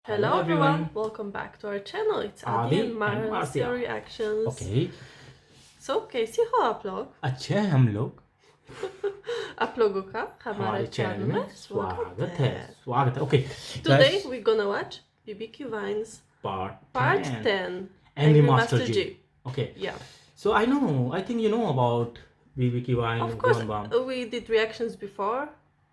Hello everyone, welcome back to our channel. It's Adi and Marcia Reactions. Okay. So कैसे हो आप लोग? अच्छे हैं हम लोग। आप लोगों का हमारे हमारे चैनल में स्वागत है। Okay. Today we're gonna watch BBQ Vines Part 10. Angry Master G. Okay. Yeah. So I think you know about BBQ Vine. Of course, Bam. we did reactions before.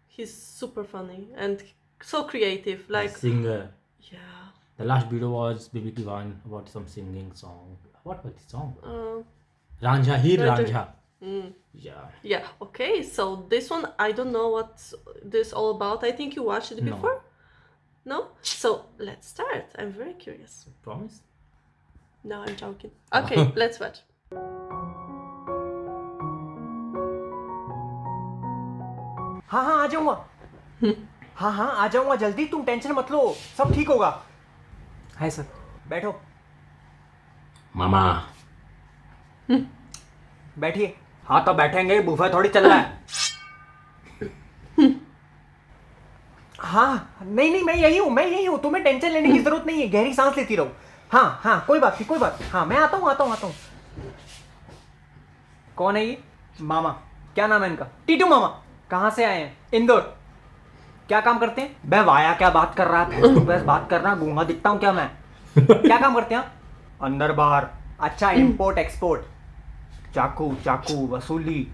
He's super funny and so creative. Like Singer. yeah. The last video was BBQ Vine about some singing song. What was the song? Ranjha, Heer Ranjha. Yeah. Yeah. Okay. So this one, I don't know what's this all about. I think you watched it before. No? So let's start. I'm very curious. Promise? No, I'm joking. Okay, let's watch. हाँ हाँ आ जाऊंगा। हाँ हाँ आ जाऊंगा जल्दी, तुम tension मत लो, सब ठीक होगा। है सर, बैठो। मामा। बैठिए। हाँ तो बैठेंगे, बुफे थोड़ी चल रहा है। हाँ नहीं मैं यही हूँ, तुम्हें टेंशन लेने की जरूरत नहीं है, गहरी सांस लेती रहो। हाँ हाँ कोई बात नहीं। हाँ मैं आता हूँ। कौन है ये? मामा। क्या नाम है इनका? टीटू मामा। कहाँ से आए हैं? इंदौर। क्या काम करते हैं? बे वाया क्या बात कर रहा है? बस बात करना, गूंगा दिखता हूँ क्या मैं? क्या काम करते हैं? अंदर बाहर। अच्छा, इंपोर्ट एक्सपोर्ट। चाकू वसूली।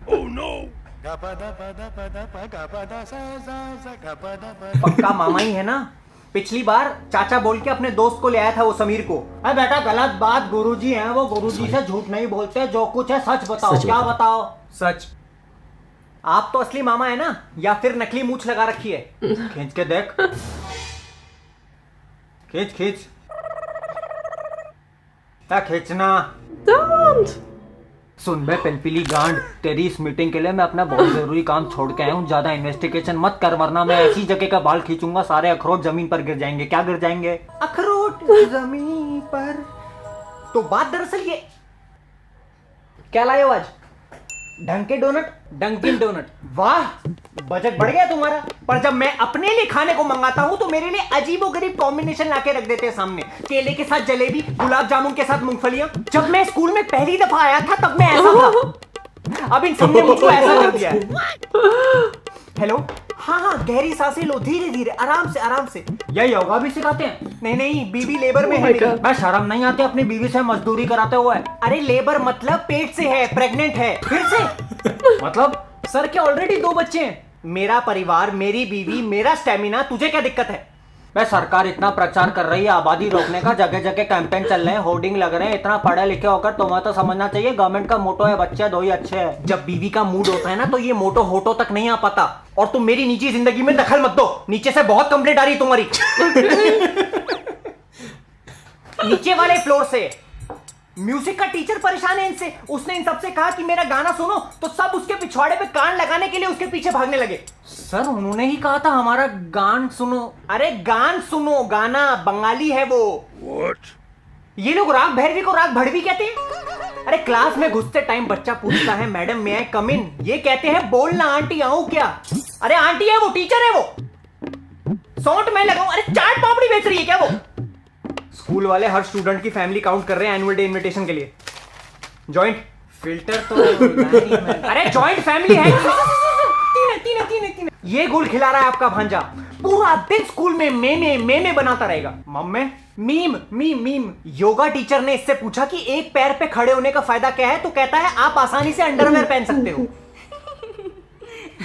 पक्का मामा ही है ना? पिछली बार चाचा बोल के अपने दोस्त को ले आया था वो समीर को। अरे बेटा गलत बात, गुरुजी हैं वो, गुरुजी से झूठ नहीं बोलते, जो कुछ है सच बताओ। क्या बताओ? सच। आप तो असली मामा है ना, या फिर नकली मूंछ लगा रखी है? खींच के देख। खींच। क्या खींचना? Don't. सुन बे पेंपिली गांड, तेरी इस मीटिंग के लिए मैं अपना बहुत जरूरी काम छोड़ के आया हूँ। ज्यादा इन्वेस्टिगेशन मत कर, वरना मैं ऐसी जगह का बाल खींचूंगा सारे अखरोट जमीन पर गिर जाएंगे। क्या गिर जाएंगे? अखरोट जमीन पर। तो बात दरअसल ये, क्या लाए हो आज? Dunkin donut. वाह, बजट बढ़ गया तुम्हारा। पर जब मैं अपने लिए खाने को मंगाता हूं तो मेरे लिए अजीबोगरीब कॉम्बिनेशन लाके रख देते हैं सामने। केले के साथ जलेबी, गुलाब जामुन के साथ मूंगफलियां। जब मैं स्कूल में पहली दफा आया था तब मैं ऐसा था, अब इन सबने मुझको ऐसा कर दिया है। हेलो। हाँ गहरी सांसें लो, धीरे आराम से। यह योगा भी सिखाते हैं? नहीं, बीवी लेबर में है। मैं शर्म नहीं आती अपनी बीवी से मजदूरी कराते हुए? अरे लेबर मतलब पेट से है, प्रेग्नेंट है। फिर से मतलब सर के ऑलरेडी 2 बच्चे हैं। मेरा परिवार, मेरी बीवी, मेरा स्टेमिना, तुझे क्या दिक्कत है? मैं सरकार इतना प्रचार कर रही है आबादी रोकने का, जगह कैंपेन चल रहे हैं, होर्डिंग लग रहे हैं। इतना पढ़े लिखे होकर तुम्हें तो समझना चाहिए गवर्नमेंट का मोटो है बच्चे दो ही अच्छे हैं। जब बीवी का मूड होता है ना तो ये मोटो होटो तक नहीं आ पाता। और तुम मेरी निजी जिंदगी में दखल मत दो, नीचे से बहुत कंप्लेंट आ रही तुम्हारी। नीचे वाले फ्लोर से। म्यूजिक का टीचर परेशान है इनसे। उसने इन सबसे कहा कि मेरा गाना सुनो तो सब उसके पिछवाड़े पे कान लगाने के लिए उसके पीछे भागने लगे। सर उन्होंने ही कहा था हमारा गान सुनो। अरे गान सुनो, गाना बंगाली है वो। What? ये लोग राग भैरवी को राग भड़वी कहते हैं। अरे क्लास में घुसते टाइम बच्चा पूछता है मैडम मे आई कम इन, ये कहते हैं बोलना आंटी आऊं क्या। अरे आंटी है वो, टीचर है वो। सौंठ मैं लगाऊं? अरे चाट पापड़ी बेच रही है क्या वो? स्कूल वाले हर स्टूडेंट की फैमिली काउंट कर रहे हैं एनुअल डे इनविटेशन के लिए। जॉइंट फिल्टर तो अरे जॉइंट फैमिली है। तीन। ये गुल खिला रहा है आपका भांजा, पूरा दिन स्कूल में मेमे बनाता रहेगा। मम्मे मीम। योगा टीचर ने इससे पूछा कि एक पैर पे खड़े होने का फायदा क्या है, तो कहता है आप आसानी से अंडरवेयर पहन सकते हो।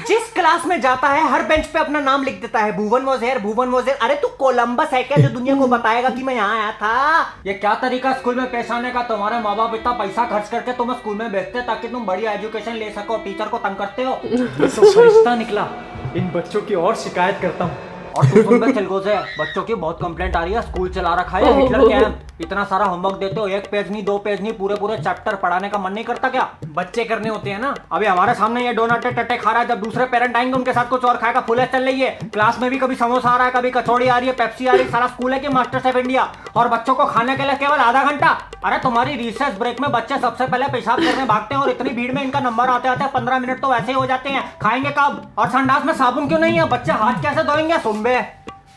जिस क्लास में जाता है हर बेंच पे अपना नाम लिख देता है, भुवन वॉज हियर। अरे तू कोलंबस है क्या जो दुनिया को बताएगा कि मैं यहाँ आया था? ये क्या तरीका स्कूल में पेश आने का? तुम्हारे माँ बाप इतना पैसा खर्च करके तुम्हें स्कूल में भेजते ताकि तुम बढ़िया एजुकेशन ले सको, टीचर को तंग करते हो। ये तो फरिश्ता निकला। इन बच्चों की और शिकायत करता हूँ। और तू सुन बे चिलगो से, बच्चों की बहुत कंप्लेंट आ रही है, स्कूल चला रखा है हिटलर कैंप। इतना सारा होमवर्क देते हो, 1 पेज नहीं 2 पेज नहीं, पूरे चैप्टर पढ़ाने का मन नहीं करता क्या? बच्चे करने होते हैं ना। अभी हमारे सामने ये डोनट टट्टे खा रहा है, जब दूसरे पेरेंट आएंगे उनके साथ कुछ और खाएगा। फुल चल रही है क्लास में भी, कभी समोसा आ रहा है, कभी कचौड़ी आ रही है, पेप्सी आ रही है। सारा स्कूल है कि मास्टर शेफ इंडिया, और बच्चों को खाने के लिए केवल आधा घंटा। अरे तुम्हारी रिसेस ब्रेक में बच्चे सबसे पहले पेशाब करने भागते हैं, और इतनी भीड़ में इनका नंबर आते आते 15 मिनट तो ऐसे ही हो जाते हैं। खाएंगे कब? और संडास में साबुन क्यों नहीं है? बच्चे हाथ कैसे धोएंगे? सुन बे,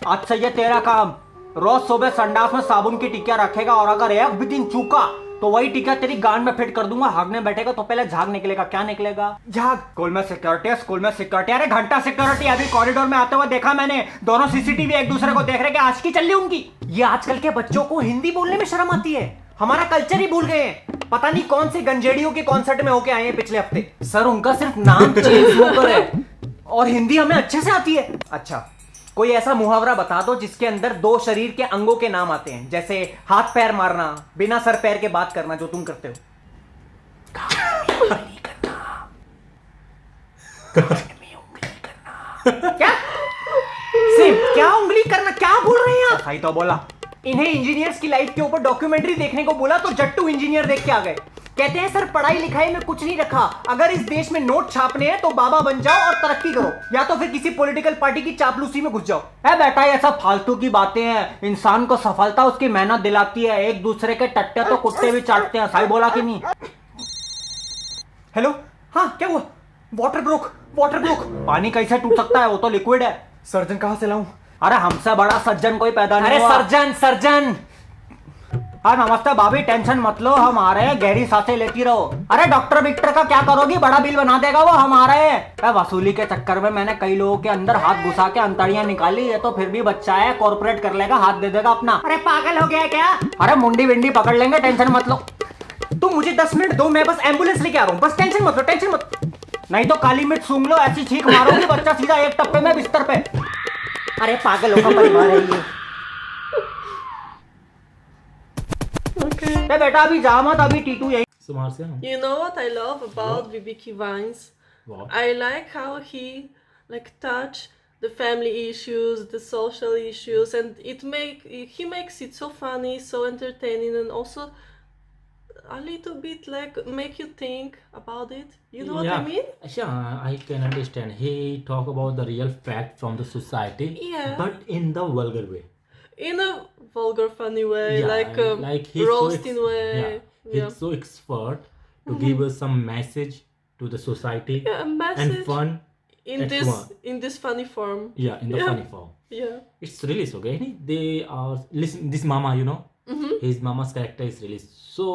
आज से ये तेरा काम। रोज सुबह संडास में साबुन की टिकिया रखेगा और अगर एक भी दिन चूका तो वही टिकिया तेरी गांड में फिट कर दूंगा। हागने बैठेगा तो पहले झाग निकलेगा। क्या निकलेगा? झाग। स्कूल में सिक्योरिटी, स्कूल में सिक्योरिटी। अरे घंटा सिक्योरिटी। अभी कॉरिडोर में आते हुए देखा मैंने, दोनों सीसीटीवी एक दूसरे को देख रहे कि आज की चल रही उनकी। ये आजकल के बच्चों को हिंदी बोलने में शर्म आती है, हमारा कल्चर ही भूल गए हैं। पता नहीं कौन से गंजेड़ियों के कॉन्सर्ट में होके आए हैं पिछले हफ्ते। सर उनका सिर्फ नाम चेंज होकर है और हिंदी हमें अच्छे से आती है। अच्छा, कोई ऐसा मुहावरा बता दो जिसके अंदर 2 शरीर के अंगों के नाम आते हैं, जैसे हाथ पैर मारना, बिना सर पैर के बात करना, जो तुम करते हो। क्या सिर्फ क्या उंगली करना? क्या बोल रहे हैं आप? सही तो बोला। इन्हें इंजीनियर्स की लाइफ के ऊपर डॉक्यूमेंट्री देखने को बोला तो जट्टू इंजीनियर देख के आ गए। कहते हैं सर पढ़ाई लिखाई में कुछ नहीं रखा, अगर इस देश में नोट छापने हैं तो बाबा बन जाओ और तरक्की करो, या तो फिर किसी पॉलिटिकल पार्टी की चापलूसी में घुस जाओ। है बेटा, ये सब फालतू की बातें हैं। इंसान को सफलता उसकी मेहनत दिलाती है। एक दूसरे के टट्टे तो कुत्ते भी चाटते हैं। सही बोला कि नहीं? हेलो, हाँ क्या हुआ? Water broke, water broke. पानी कैसे टूट सकता है? वो तो लिक्विड है। सर्जन कहाँ से लाऊं? अरे हमसे बड़ा सर्जन कोई पैदा नहीं हुआ। अरे सर्जन, सर्जन। हाँ नमस्ते भाभी, टेंशन मत लो, हम आ रहे हैं, गहरी सांसें लेती रहो। अरे डॉक्टर विक्टर का क्या करोगी, बड़ा बिल बना देगा वो, हम आ रहे हैं। वसूली के चक्कर में मैंने कई लोगों के अंदर हाथ घुसा के अंतड़ियां निकाली, ये तो फिर भी बच्चा है, कॉर्पोरेट कर लेगा, हाथ दे देगा अपना। अरे पागल हो गया क्या? अरे मुंडी विंडी पकड़ लेंगे, टेंशन मत लो। तुम मुझे 10 मिनट दो, मैं बस एम्बुलेंस लेके आ रहा हूँ, बस टेंशन मत लो, टेंशन मत। नहीं तो काली मिर्च सूंघ लो, ऐसी छींक मारोगी बच्चा सीधा एक टप्पे में बिस्तर पे। अरे पागलों का परिवार है ये। Okay. बेटा अभी जा मत, अभी टीटू यही। So Marcia, You know what I love about Viveki Vines? what? I like how he touch the family issues, the social issues, and he makes it so funny, so entertaining, and also a little bit make you think about it. You know what I mean? Yeah, I can understand. He talk about the real fact from the society, Yeah. but in the vulgar way. In a vulgar, funny way, Yeah, he's roasting way. Yeah, he's so expert to give us some message to the society Yeah, a message and fun. in at this one. in this funny form. Yeah, in the funny form. Yeah. It's really so good. They are listen. This mama, his mama's character is really so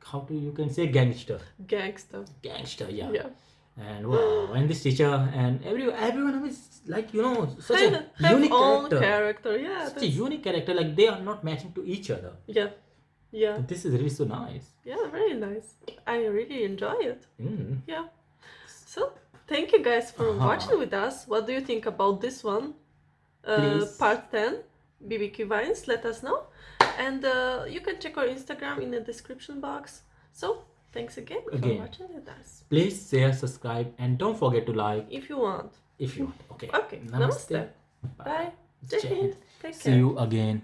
how do you can say gangster. Gangster. Gangster, yeah. Yeah. And wow, and this teacher and everyone is such a Have unique own character. character. Yeah. Such a unique character. Like they are not matching to each other. Yeah. Yeah. This is really so nice. Yeah. Very nice. I really enjoy it. Mm. Yeah. So thank you guys for watching with us. What do you think about this one? Please. Part 10, BBQ Vines. Let us know, and you can check our Instagram in the description box. So thanks again for watching with us. Please share, subscribe, and don't forget to like If you want. if you want. Okay. Okay. Namaste. Bye. Jai Hind. Take care. See you again.